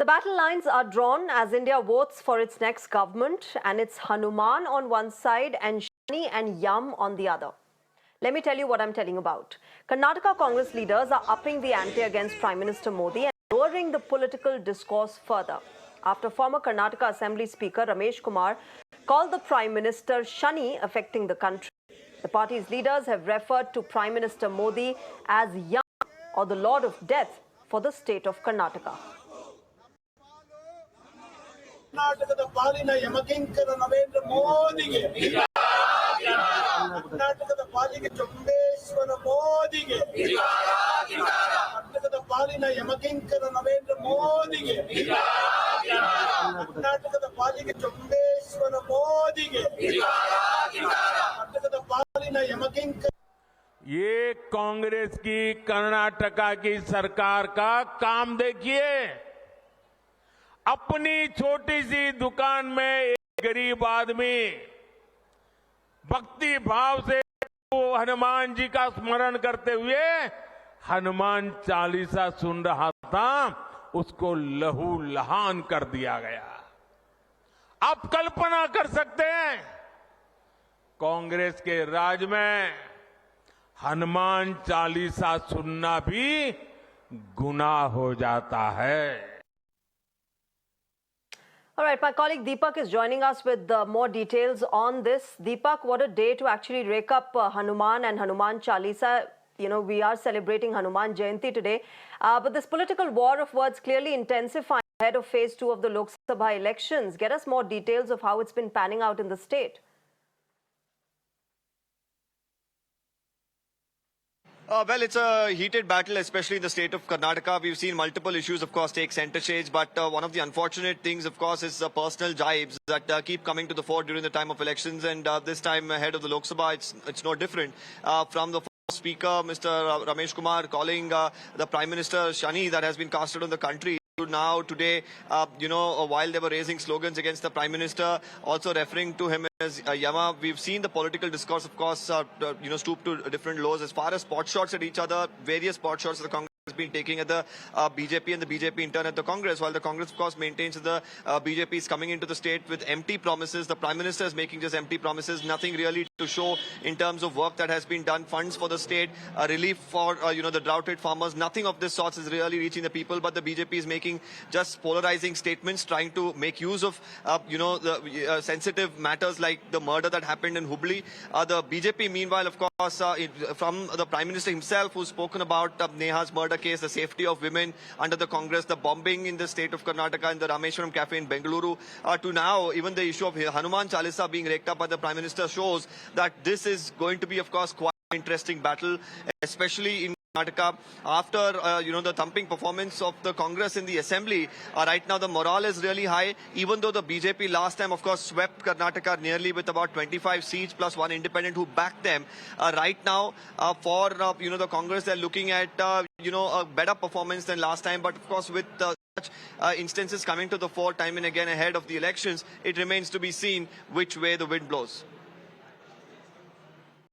The battle lines are drawn as India votes for its next government, and it's Hanuman on one side and Shani and Yam on the other. Let me tell you what I'm telling about. Karnataka Congress leaders are upping the ante against Prime Minister Modi and lowering the political discourse further, after former Karnataka Assembly Speaker Ramesh Kumar called the Prime Minister Shani affecting the country. The party's leaders have referred to Prime Minister Modi as Yam, or the Lord of Death, for the state of Karnataka. ಕರ್ನಾಟಕದ ಪಾಲಿನ ಯಮಕಿಂಕರ ನರೇಂದ್ರ ಮೋದಿಗೆ, ಕರ್ನಾಟಕದ ಪಾಲಿಗೆ ಚೊಂಬೇಶ್ವರ ಮೋದಿಗೆ, ಕರ್ನಾಟಕದ ಪಾಲಿನ ಯಮಕಿಂಕರ ನರೇಂದ್ರ ಮೋದಿಗೆ, ಕರ್ನಾಟಕದ ಪಾಲಿಗೆ ಚೊಂಬೇಶ್ವರ ಮೋದಿಗೆ, ಕರ್ನಾಟಕದ ಪಾಲಿನ ಯಮಕಿಂಕರ. ये कांग्रेस की कर्नाटका की सरकार का काम देखिए। अपनी छोटी सी दुकान में एक गरीब आदमी भक्ति भाव से हनुमान जी का स्मरण करते हुए हनुमान चालीसा सुन रहा था, उसको लहू लहान कर दिया गया। आप कल्पना कर सकते हैं, कांग्रेस के राज में हनुमान चालीसा सुनना भी गुनाह हो जाता है। All right, my colleague Deepak is joining us with more details on this. Deepak, what a day to actually rake up Hanuman and Hanuman Chalisa. You know, we are celebrating Hanuman Jayanti today. But this political war of words clearly intensifying ahead of phase 2 of the Lok Sabha elections. Get us more details of how it's been panning out in the state. Well, it's a heated battle, especially in the state of Karnataka. We've seen multiple issues, of course, take center stage. But one of the unfortunate things, of course, is personal jibes that keep coming to the fore during the time of elections. And this time ahead of the Lok Sabha, it's no different. From the Speaker, Mr. Ramesh Kumar, calling the Prime Minister Shani that has been casted on the country. Now today, while they were raising slogans against the Prime Minister, also referring to him as Yama, we've seen the political discourse, of course, stoop to different lows as far as pot shots at each other, various pot shots at the Congress has been taking at the BJP and the BJP intern at the Congress, while the Congress, of course, maintains that the BJP is coming into the state with empty promises. The Prime Minister is making just empty promises, nothing really to show in terms of work that has been done, funds for the state, relief for, the droughted farmers. Nothing of this sort is really reaching the people, but the BJP is making just polarizing statements, trying to make use of, the sensitive matters like the murder that happened in Hubli. The BJP, meanwhile, of course, from the Prime Minister himself, who's spoken about Neha's murder case, the safety of women under the Congress, the bombing in the state of Karnataka in the Rameshwaram cafe in Bengaluru, to now even the issue of Hanuman Chalisa being raked up by the Prime Minister shows that this is going to be, of course, quite an interesting battle, especially in Karnataka. After, the thumping performance of the Congress in the Assembly, right now the morale is really high, even though the BJP last time, of course, swept Karnataka nearly with about 25 seats plus one independent who backed them. Right now, for, the Congress, they're looking at, a better performance than last time. But, of course, with such instances coming to the fore time and again ahead of the elections, it remains to be seen which way the wind blows.